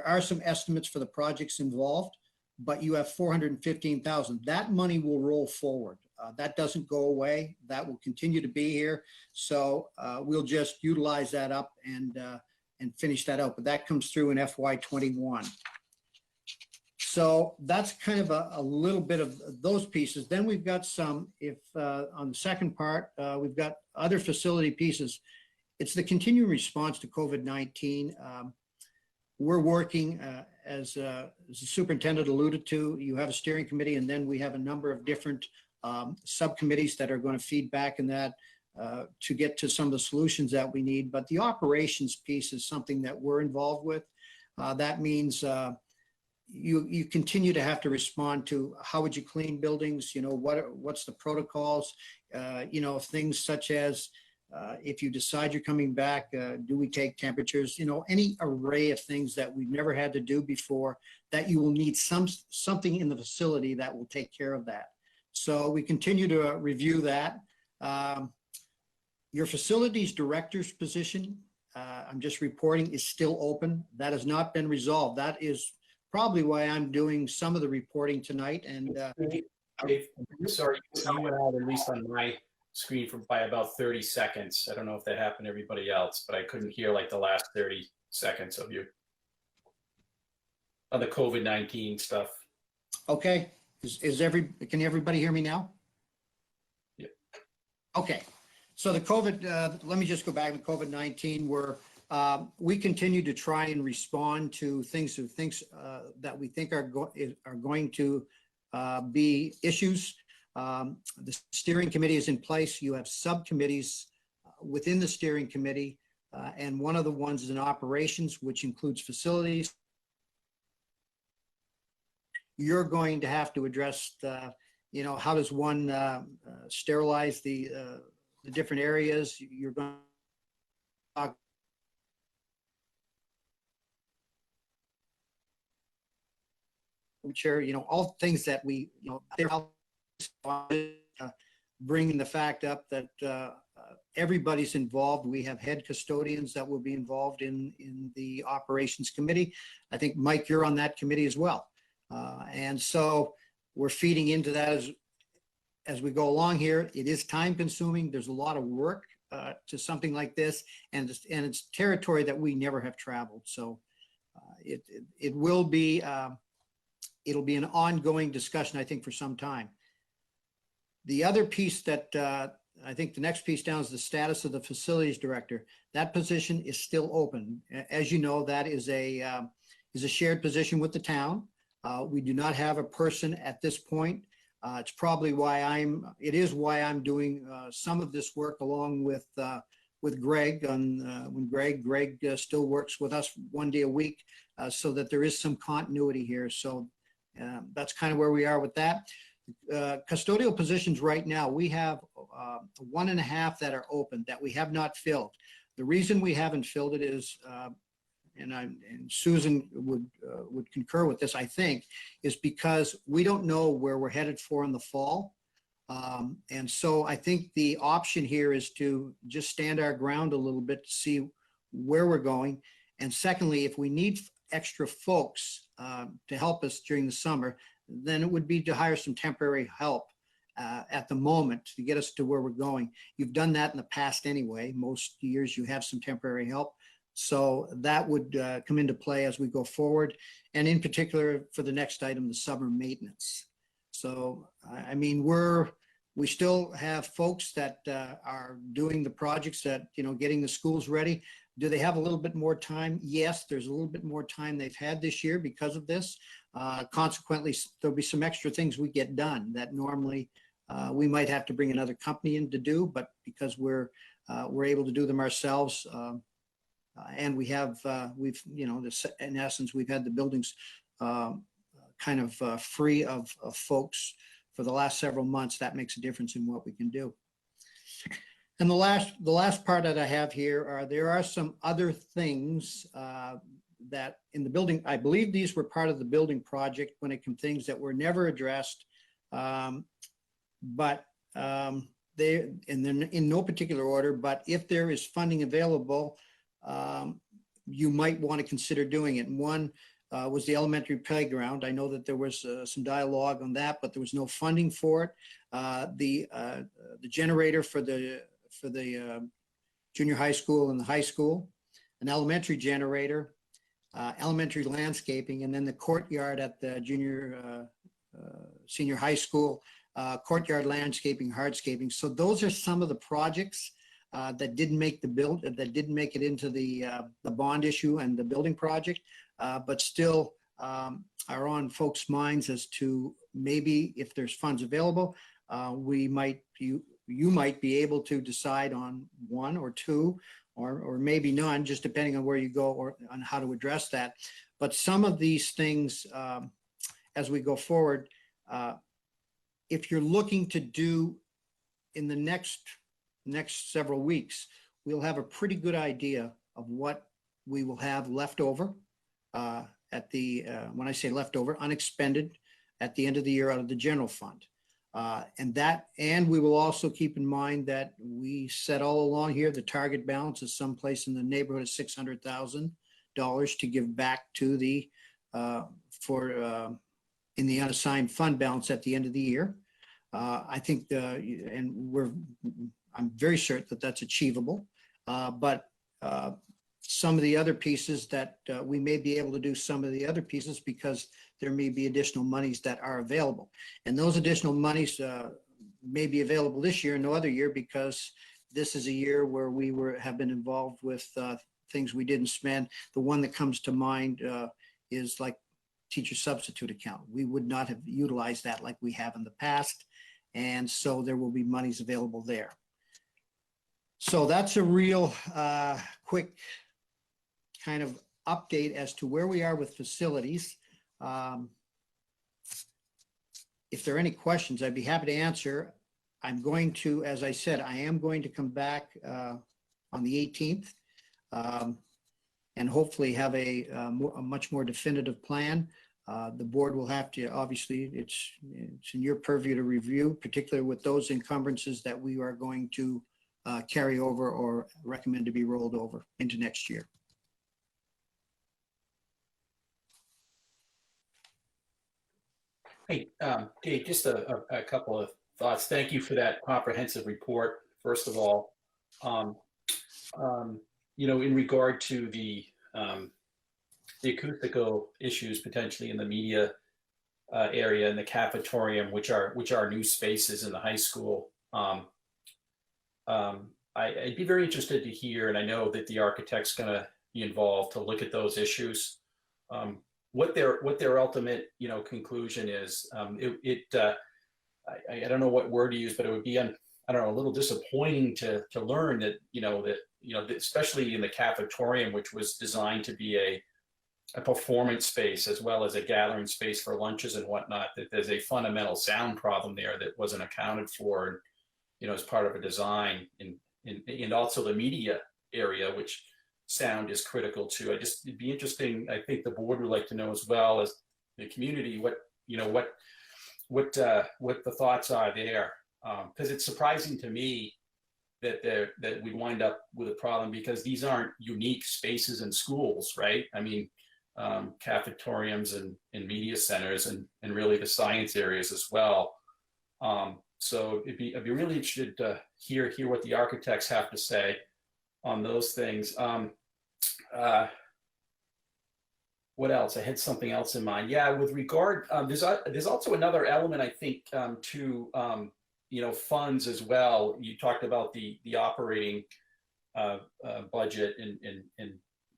are some estimates for the projects involved, but you have $415,000. That money will roll forward. That doesn't go away. That will continue to be here. So we'll just utilize that up and finish that out. But that comes through in FY21. So that's kind of a little bit of those pieces. Then we've got some, on the second part, we've got other facility pieces. It's the continuing response to COVID-19. We're working, as the superintendent alluded to, you have a steering committee, and then we have a number of different subcommittees that are going to feed back in that to get to some of the solutions that we need. But the operations piece is something that we're involved with. That means you continue to have to respond to how would you clean buildings, what's the protocols, things such as if you decide you're coming back, do we take temperatures, any array of things that we've never had to do before that you will need something in the facility that will take care of that. So we continue to review that. Your facilities director's position, I'm just reporting, is still open. That has not been resolved. That is probably why I'm doing some of the reporting tonight. And Dave, sorry, you went out, at least on my screen, by about 30 seconds. I don't know if that happened to everybody else, but I couldn't hear like the last 30 seconds of you on the COVID-19 stuff. Okay. Can everybody hear me now? Yeah. Okay. So the COVID, let me just go back to COVID-19, where we continue to try and respond to things that we think are going to be issues. The steering committee is in place. You have subcommittees within the steering committee, and one of the ones is in operations, which includes facilities. You're going to have to address how does one sterilize the different areas. You're going to talk chair, all things that we, bringing the fact up that everybody's involved. We have head custodians that will be involved in the operations committee. I think, Mike, you're on that committee as well. And so we're feeding into that as we go along here. It is time consuming. There's a lot of work to something like this, and it's territory that we never have traveled. So it will be it'll be an ongoing discussion, I think, for some time. The other piece that I think the next piece down is the status of the facilities director. That position is still open. As you know, that is a shared position with the town. We do not have a person at this point. It's probably why it is why I'm doing some of this work along with Greg when Greg still works with us 1 day a week, so that there is some continuity here. So that's kind of where we are with that. Custodial positions right now, we have 1.5 that are open that we have not filled. The reason we haven't filled it is, and Susan would concur with this, I think, is because we don't know where we're headed for in the fall. And so I think the option here is to just stand our ground a little bit to see where we're going. And secondly, if we need extra folks to help us during the summer, then it would be to hire some temporary help at the moment to get us to where we're going. You've done that in the past anyway. Most years you have some temporary help. So that would come into play as we go forward. And in particular for the next item, the summer maintenance. So, I mean, we still have folks that are doing the projects that, getting the schools ready. Do they have a little bit more time? Yes, there's a little bit more time they've had this year because of this. Consequently, there'll be some extra things we get done that normally we might have to bring another company in to do, but because we're able to do them ourselves, and we've in essence, we've had the buildings kind of free of folks for the last several months. That makes a difference in what we can do. And the last part that I have here there are some other things that in the building, I believe these were part of the building project when it came things that were never addressed, but they, and then in no particular order, but if there is funding available, you might want to consider doing it. And one was the elementary playground. I know that there was some dialogue on that, but there was no funding for it. The generator for the junior high school and the high school, an elementary generator, elementary landscaping, and then the courtyard at the senior high school, courtyard landscaping, hardscaping. So those are some of the projects that didn't make it into the bond issue and the building project, but still are on folks' minds as to maybe if there's funds available, you might be able to decide on one or two, or maybe none, just depending on where you go or on how to address that. But some of these things, as we go forward, if you're looking to do in the next several weeks, we'll have a pretty good idea of what we will have left over at the, when I say leftover, unexpended at the end of the year out of the general fund. And we will also keep in mind that we said all along here, the target balance is someplace in the neighborhood of $600,000 to give back to the, in the unassigned fund balance at the end of the year. I think I'm very certain that that's achievable, but some of the other pieces that we may be able to do some of the other pieces because there may be additional monies that are available. And those additional monies may be available this year, no other year, because this is a year where we have been involved with things we didn't spend. The one that comes to mind is like teacher substitute account. We would not have utilized that like we have in the past. And so there will be monies available there. So that's a real quick kind of update as to where we are with facilities. If there are any questions, I'd be happy to answer. I'm going to, as I said, I am going to come back on the 18th and hopefully have a much more definitive plan. The board will have to, obviously, it's in your purview to review, particularly with those encumbrances that we are going to carry over or recommend to be rolled over into next year. Hey, Dave, just a couple of thoughts. Thank you for that comprehensive report, first of all. In regard to the acoustical issues potentially in the media area and the cafetorium, which are new spaces in the high school. I'd be very interested to hear, and I know that the architect's going to be involved to look at those issues. What their ultimate conclusion is. I don't know what word to use, but it would be I don't know, a little disappointing to learn that especially in the cafetorium, which was designed to be a performance space as well as a gathering space for lunches and whatnot, that there's a fundamental sound problem there that wasn't accounted for, as part of a design, and also the media area, which sound is critical to. It'd be interesting. I think the board would like to know as well as the community what the thoughts are there, because it's surprising to me that we wind up with a problem, because these aren't unique spaces in schools, right? I mean, cafetoriums and media centers and really the science areas as well. So I'd be really interested to hear what the architects have to say on those things. What else? I had something else in mind. Yeah, with regard, there's also another element, I think, to funds as well. You talked about the operating budget and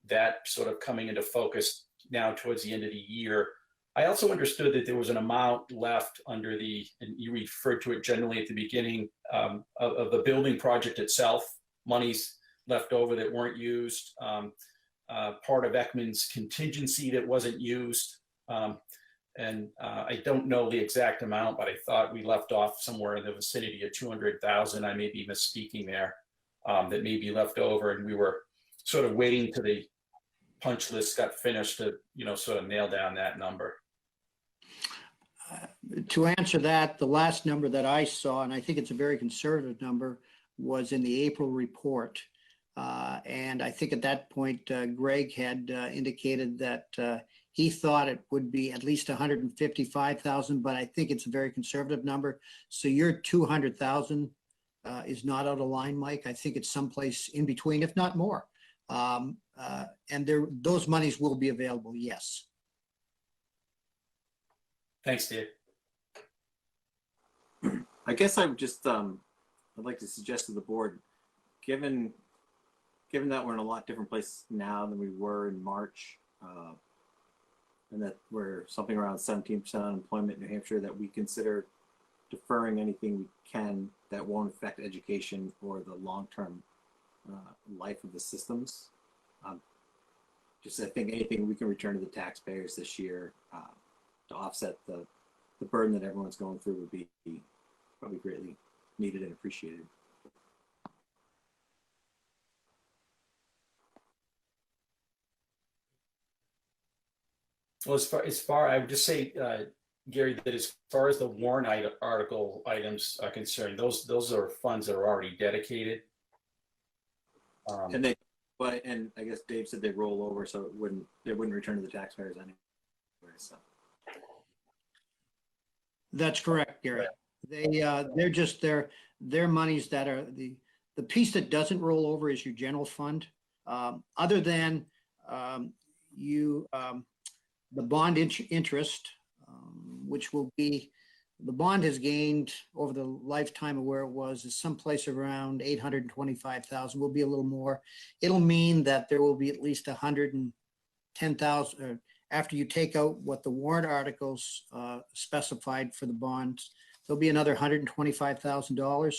that sort of coming into focus now towards the end of the year. I also understood that there was an amount left under and you referred to it generally at the beginning, of the building project itself, monies left over that weren't used, part of Ekman's contingency that wasn't used. And I don't know the exact amount, but I thought we left off somewhere in the vicinity of 200,000. I may be misspeaking there, that may be left over. And we were sort of waiting till the punch list got finished to, sort of nail down that number. To answer that, the last number that I saw, and I think it's a very conservative number, was in the April report. And I think at that point, Greg had indicated that he thought it would be at least 155,000, but I think it's a very conservative number. So your 200,000 is not out of line, Mike. I think it's someplace in between, if not more. And those monies will be available, yes. Thanks, Dave. I guess I would just, I'd like to suggest to the board, given that we're in a lot different place now than we were in March, and that we're something around 17% unemployment in New Hampshire, that we consider deferring anything we can that won't affect education or the long-term life of the systems. Just I think anything we can return to the taxpayers this year to offset the burden that everyone's going through would be probably greatly needed and appreciated. Well, as far I would just say, Gary, that as far as the warrant article items are concerned, those are funds that are already dedicated. And I guess Dave said they roll over, so they wouldn't return to the taxpayers anyway. So. That's correct, Gary. They're just their monies that are the piece that doesn't roll over is your general fund. Other than the bond interest, which will be, the bond has gained over the lifetime of where it was, is someplace around 825,000, will be a little more. It'll mean that there will be at least 110,000 after you take out what the warrant articles specified for the bonds. There'll be another $125,000.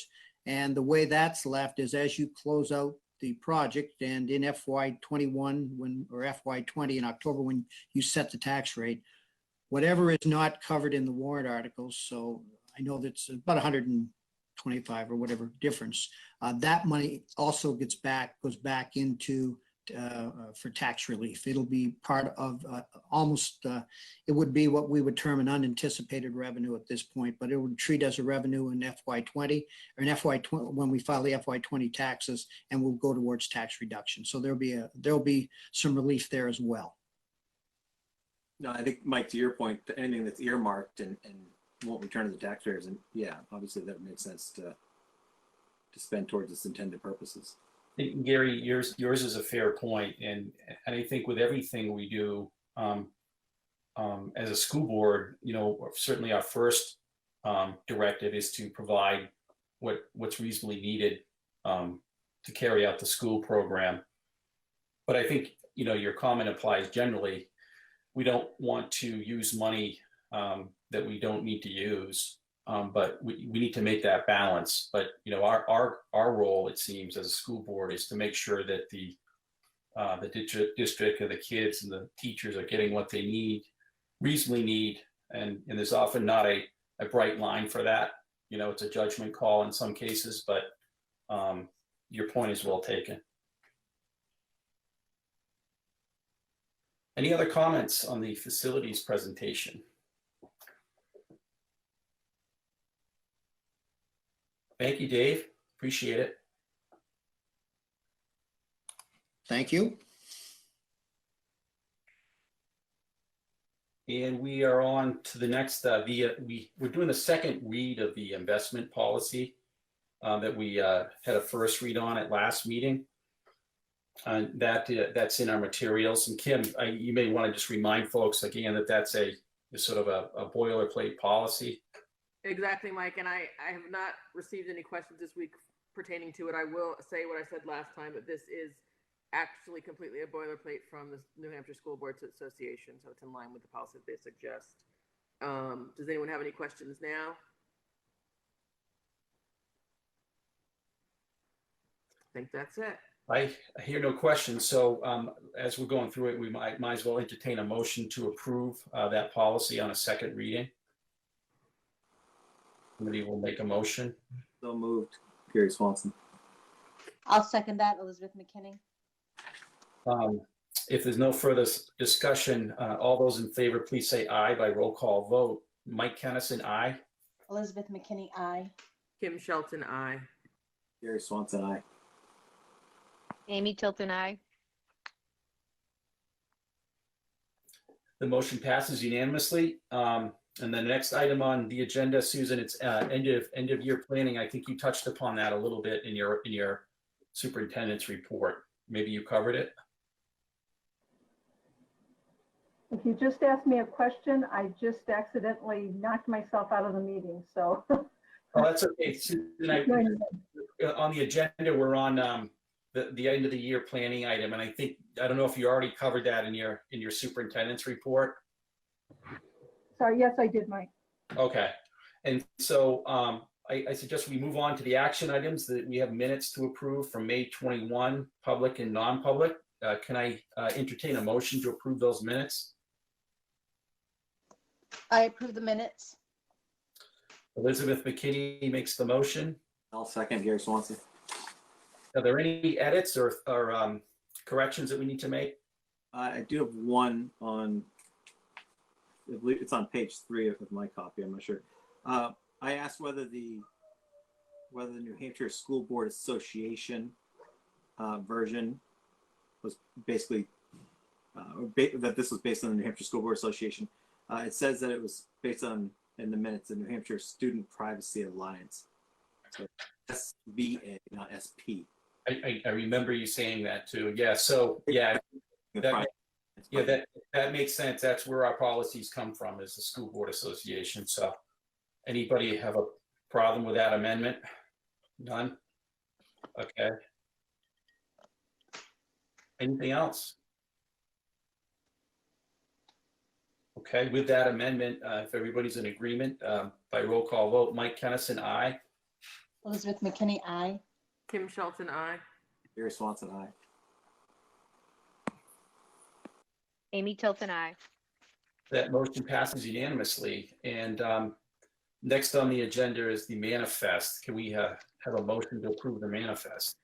And the way that's left is as you close out the project, and in FY21 or FY20 in October, when you set the tax rate, whatever is not covered in the warrant articles, so I know that's about 125 or whatever difference, that money also goes back into for tax relief. It'll be part of it would be what we would term an unanticipated revenue at this point, but it would treat as a revenue in FY20 or in FY20 when we file the FY20 taxes, and we'll go towards tax reduction. So there'll be some relief there as well. No, I think, Mike, to your point, anything that's earmarked and won't return to the taxpayers, and yeah, obviously that makes sense to spend towards its intended purposes. Gary, yours is a fair point, and I think with everything we do, as a school board, certainly our first directive is to provide what's reasonably needed to carry out the school program. But I think, your comment applies generally. We don't want to use money that we don't need to use, but we need to make that balance. But, our role, it seems, as a school board is to make sure that the district and the kids and the teachers are getting what they reasonably need. And there's often not a bright line for that. It's a judgment call in some cases, but your point is well taken. Any other comments on the facilities presentation? Thank you, Dave. Appreciate it. Thank you. And we are on to the next, we're doing the second read of the investment policy that we had a first read on at last meeting. And that's in our materials. And Kim, you may want to just remind folks again that that's a sort of a boilerplate policy. Exactly, Mike. And I have not received any questions this week pertaining to it. I will say what I said last time, that this is actually completely a boilerplate from the New Hampshire School Boards Association. So it's in line with the policy that they suggest. Does anyone have any questions now? I think that's it. I hear no questions. So as we're going through it, we might as well entertain a motion to approve that policy on a second reading. Somebody will make a motion. So moved. Gary Swanson. I'll second that, Elizabeth McKinney. If there's no further discussion, all those in favor, please say aye by roll call vote. Mike Kennison, aye. Elizabeth McKinney, aye. Kim Shelton, aye. Gary Swanson, aye. Amy Tilton, I. The motion passes unanimously. And the next item on the agenda, Susan, it's end of year planning. I think you touched upon that a little bit in your superintendent's report. Maybe you covered it. If you just asked me a question, I just accidentally knocked myself out of the meeting, so. Oh, that's okay. Susan, on the agenda, we're on the end of the year planning item, and I don't know if you already covered that in your superintendent's report. Sorry, yes, I did, Mike. Okay, and so I suggest we move on to the action items that we have minutes to approve from May 21, public and non-public. Can I entertain a motion to approve those minutes? I approve the minutes. Elizabeth McKinney makes the motion. I'll second. Gary Swanson. Are there any edits or corrections that we need to make? I do have one on, I believe it's on page 3 of my copy. I'm not sure. I asked whether the New Hampshire School Board Association version was basically that this was based on the New Hampshire School Board Association. It says that it was based on, in the minutes, the New Hampshire Student Privacy Alliance. So SVA, not SP. I remember you saying that too. Yeah. So yeah, that makes sense. That's where our policies come from, is the School Board Association. So anybody have a problem with that amendment? None? Okay. Anything else? Okay, with that amendment, if everybody's in agreement, by roll call vote, Mike Kennison, aye. Elizabeth McKinney, aye. Kim Shelton, aye. Gary Swanson, aye. Amy Tilton, I. That motion passes unanimously. And next on the agenda is the manifest. Can we have a motion to approve the manifest?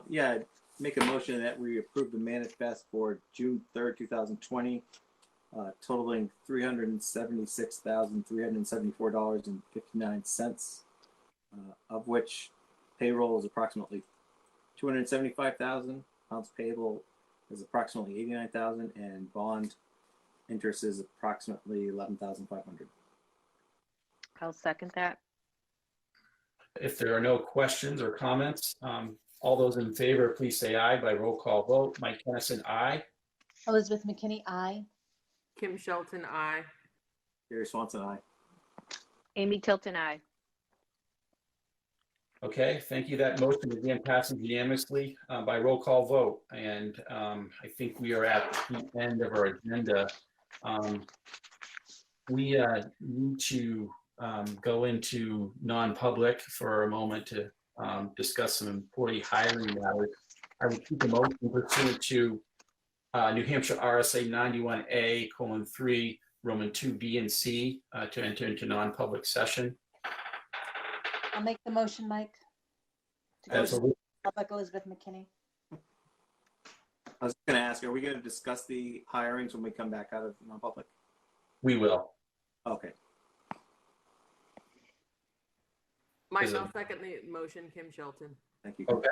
Yeah, make a motion that we approve the manifest for June 3rd, 2020, totaling $376,374.59, of which payroll is approximately $275,000, accounts payable is approximately $89,000, and bond interest is approximately $11,500. I'll second that. If there are no questions or comments, all those in favor, please say aye by roll call vote. Mike Kennison, aye. Elizabeth McKinney, aye. Kim Shelton, I. Gary Swanson, aye. Amy Tilton, I. Okay, thank you. That motion again passes unanimously by roll call vote. And I think we are at the end of our agenda. We need to go into non-public for a moment to discuss some employee hiring matters. I would keep a motion pursuant to New Hampshire RSA 91A:3, Roman 2B and C, to enter into non-public session. I'll make the motion, Mike. To go As to a- public, Elizabeth McKinney. I was going to ask, are we going to discuss the hirings when we come back out of non-public? We will. Okay. Mike, Is it- I'll second the motion. Kim Shelton. Thank you. Okay.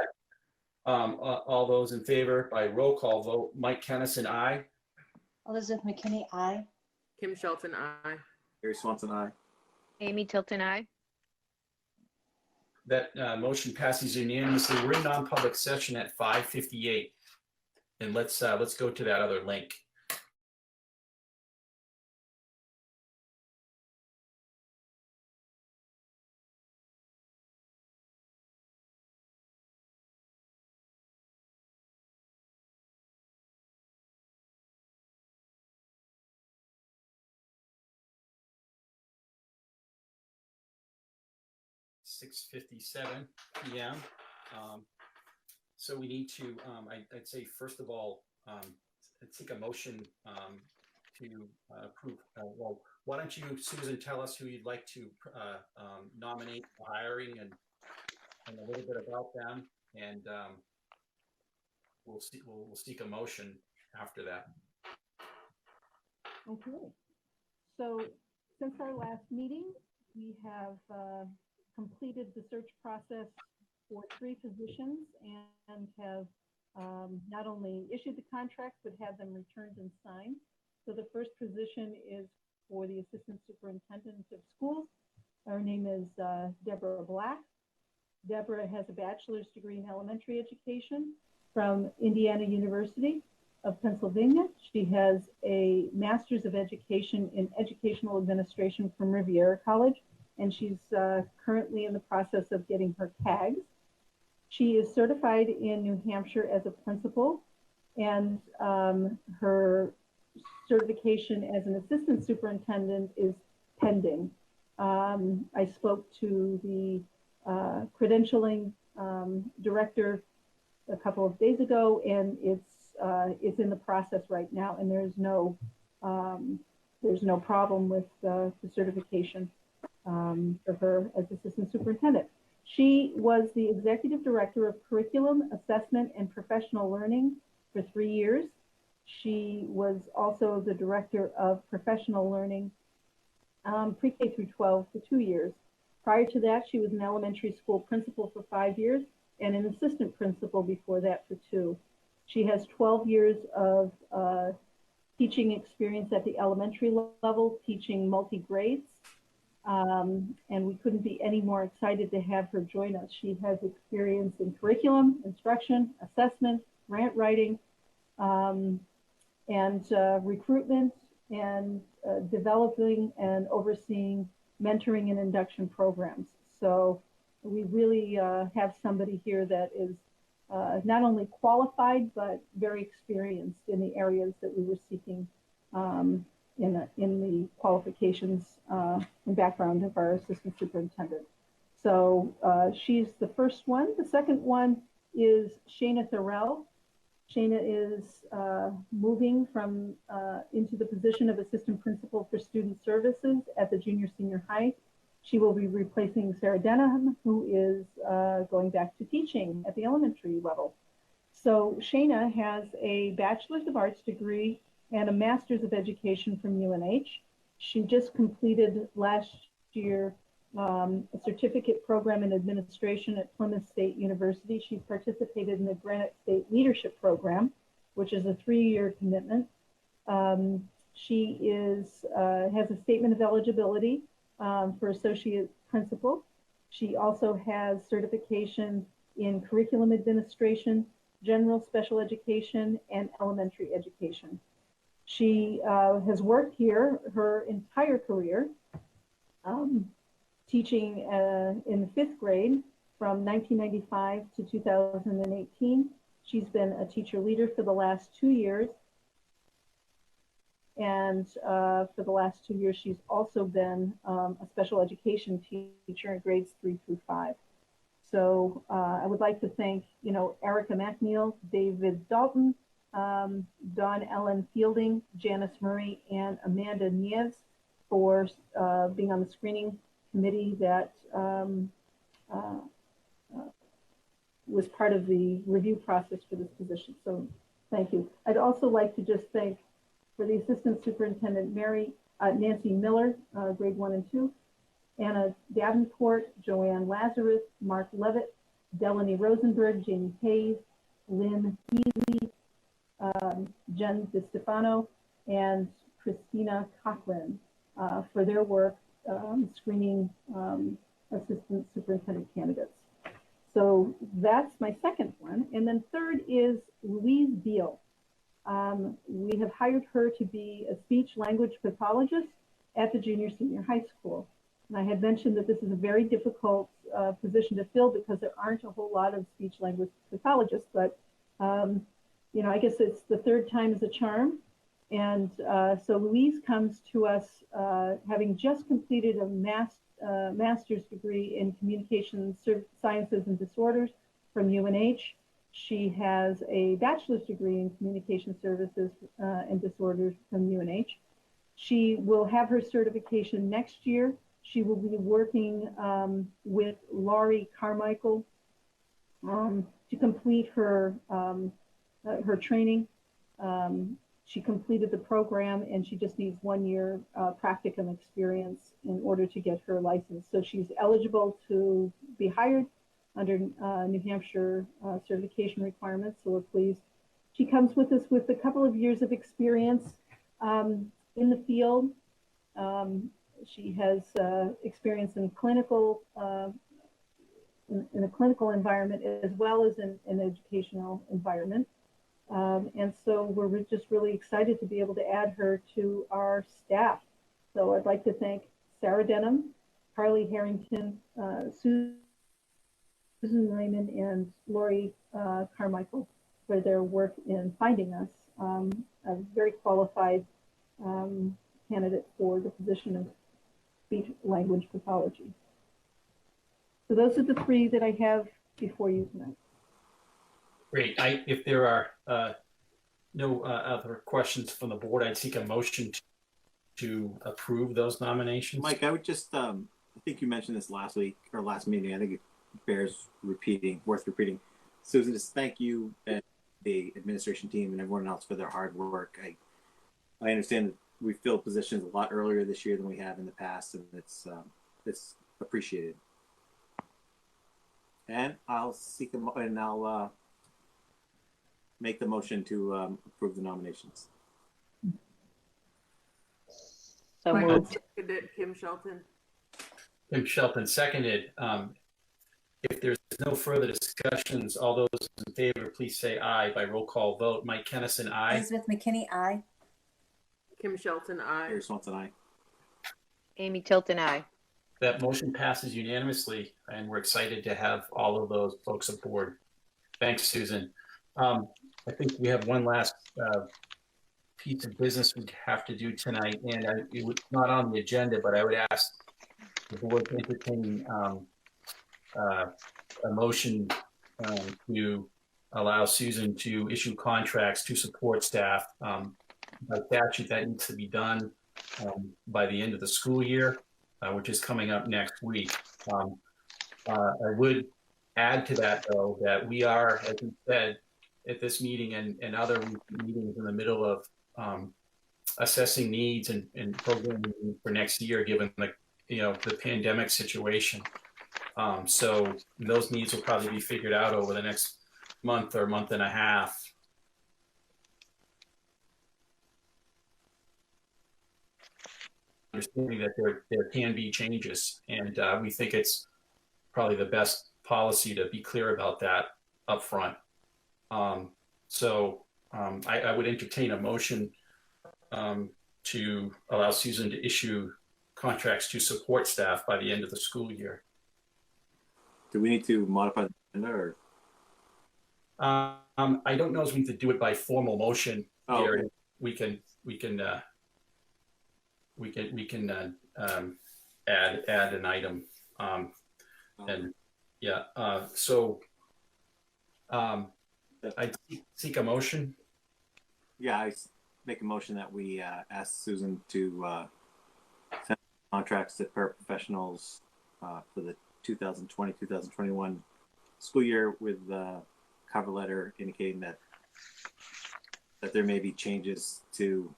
All those in favor by roll call vote, Mike Kennison, aye. Elizabeth McKinney, aye. Kim Shelton, I. Gary Swanson, aye. Amy Tilton, I. That motion passes unanimously. We're in non-public session at 5:58. And let's go to that other link. (6:57 p.m.) So we need to, I'd say, first of all, take a motion to approve. Well, why don't you, Susan, tell us who you'd like to nominate for hiring and a little bit about them, and we'll seek a motion after that. Okay. So since our last meeting, we have completed the search process for 3 positions and have not only issued the contracts, but had them returned and signed. So the first position is for the Assistant Superintendent of Schools. Her name is Deborah Black. Deborah has a bachelor's degree in elementary education from Indiana University of Pennsylvania. She has a master's of education in educational administration from Riviera College, and she's currently in the process of getting her CAGs. She is certified in New Hampshire as a principal, and her certification as an assistant superintendent is pending. I spoke to the credentialing director a couple of days ago, and it's in the process right now, and there's no problem with the certification for her as assistant superintendent. She was the executive director of curriculum, assessment, and professional learning for 3 years. She was also the director of professional learning pre-K through 12 for 2 years. Prior to that, she was an elementary school principal for 5 years and an assistant principal before that for 2. She has 12 years of teaching experience at the elementary level, teaching multi-grades. And we couldn't be any more excited to have her join us. She has experience in curriculum, instruction, assessment, grant writing, and recruitment, and developing and overseeing mentoring and induction programs. So we really have somebody here that is not only qualified, but very experienced in the areas that we were seeking in the qualifications and background of our assistant superintendent. So she's the first one. The second one is Shana Thorell. Shana is moving from into the position of assistant principal for student services at the junior senior high. She will be replacing Sarah Denham, who is going back to teaching at the elementary level. So Shana has a Bachelor's of Arts degree and a Master's of Education from UNH. She just completed last year a certificate program in administration at Plymouth State University. She's participated in the Granite State Leadership Program, which is a 3-year commitment. She has a statement of eligibility for associate principal. She also has certification in curriculum administration general special education, and elementary education. She has worked here her entire career, teaching in the 5th grade from 1995 to 2018. She's been a teacher leader for the last 2 years. And for the last 2 years, she's also been a special education teacher in grades 3 through 5. So I would like to thank, Erica McNeil, David Dalton, Dawn Ellen Fielding, Janice Murray, and Amanda Nieves for being on the screening committee that was part of the review process for this position. So thank you. I'd also like to just thank for the Assistant Superintendent Nancy Miller, grade 1 and 2, Anna Davenport, Joanne Lazarus, Mark Levitt, Delaney Rosenberg, Jamie Hayes, Lynn Healy, Jen DiStefano, and Christina Cochran for their work screening assistant superintendent candidates. So that's my second one. And then third is Louise Beal. We have hired her to be a speech language pathologist at the junior senior high school. And I had mentioned that this is a very difficult position to fill because there aren't a whole lot of speech language pathologists, but I guess it's the third time is a charm. And so Louise comes to us having just completed a master's degree in communication sciences and disorders from UNH. She has a bachelor's degree in communication services and disorders from UNH. She will have her certification next year. She will be working with Laurie Carmichael to complete her training. She completed the program and she just needs 1 year practicum experience in order to get her license. So she's eligible to be hired under New Hampshire certification requirements. So we're pleased. She comes with us with a couple of years of experience in the field. She has experience in clinical, in a clinical environment as well as in an educational environment. And so we're just really excited to be able to add her to our staff. So I'd like to thank Sarah Denham, Carly Harrington, Susan Raymond, and Lori Carmichael for their work in finding us a very qualified candidate for the position of speech language pathology. So those are the three that I have before you tonight. Great. If there are no other questions from the board, I'd seek a motion to approve those nominations. Mike, I would just, I think you mentioned this last week or last meeting. I think it bears repeating, worth repeating. Susan, just thank you and the administration team and everyone else for their hard work. I understand that we filled positions a lot earlier this year than we have in the past, and it's appreciated. And I'll seek and I'll make the motion to approve the nominations. So moved. Kim Shelton. Kim Shelton seconded. If there's no further discussions, all those in favor, please say aye by roll call vote. Mike Kennison, aye. Elizabeth McKinney, aye. Kim Shelton, aye. Harry Swanson, aye. Amy Tilton, aye. That motion passes unanimously, and we're excited to have all of those folks aboard. Thanks, Susan. I think we have one last piece of business we have to do tonight, and it was not on the agenda, but I would ask the board to entertain a motion to allow Susan to issue contracts to support staff. By statute, that needs to be done by the end of the school year, which is coming up next week. I would add to that, though, that we are, as we said, at this meeting and other meetings in the middle of assessing needs and programming for next year, given the pandemic situation. So those needs will probably be figured out over the next month or month and a half. Understanding that there can be changes, and we think it's probably the best policy to be clear about that up front. I would entertain a motion to allow Susan to issue contracts to support staff by the end of the school year. Do we need to modify the agenda or? I don't know if we need to do it by formal motion. Oh, Gary. okay. We can add an item. And yeah, I seek a motion. Yeah, make a motion that we ask Susan to send contracts to paraprofessionals for the 2020-2021 school year with cover letter indicating that there may be changes to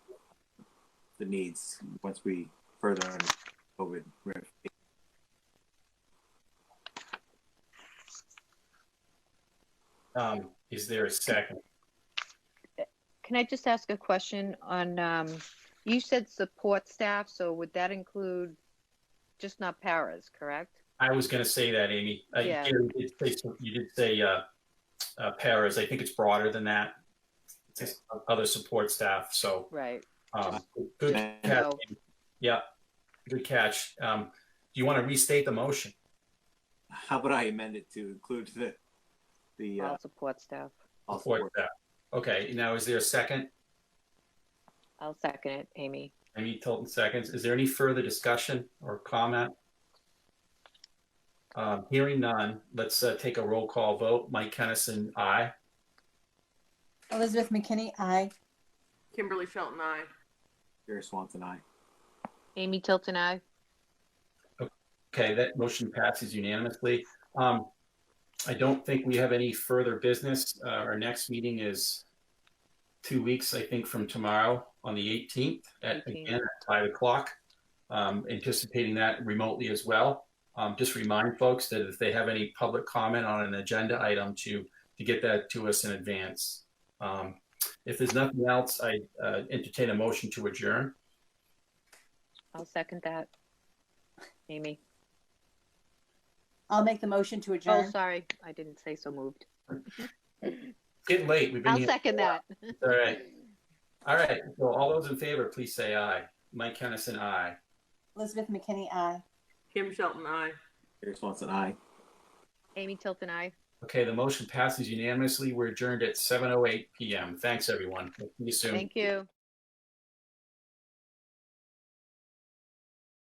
the needs once we further on COVID. Is there a second? Can I just ask a question on, you said support staff, so would that include just not paras, correct? I was going to say that, Amy. Yeah. Gary, you did say paras. I think it's broader than that. It's just other support staff. So Right. good catch. No. Yeah, good catch. Do you want to restate the motion? How about I amend it to include the All support staff. all Support support. staff. Okay. Now, is there a second? I'll second it, Amy. Amy Tilton seconds. Is there any further discussion or comment? Hearing none, let's take a roll call vote. Mike Kennison, aye. Elizabeth McKinney, aye. Kimberly Shelton, aye. Gary Swanson, aye. Amy Tilton, aye. Okay, that motion passes unanimously. I don't think we have any further business. Our next meeting is 2 weeks, I think, from tomorrow on the 18th again at 5 o'clock. Anticipating that remotely as well. Just remind folks that if they have any public comment on an agenda item to get that to us in advance. If there's nothing else, I entertain a motion to adjourn. I'll second that, Amy. I'll make the motion to Oh, adjourn. sorry, I didn't say so moved. It's getting late. We've been I'll here. second that. All right. All right. So all those in favor, please say aye. Mike Kennison, aye. Elizabeth McKinney, aye. Kim Shelton, aye. Gary Swanson, aye. Amy Tilton, aye. Okay, the motion passes unanimously. We're adjourned at 7:08 p.m. Thanks, everyone. We'll see you soon. Thank you.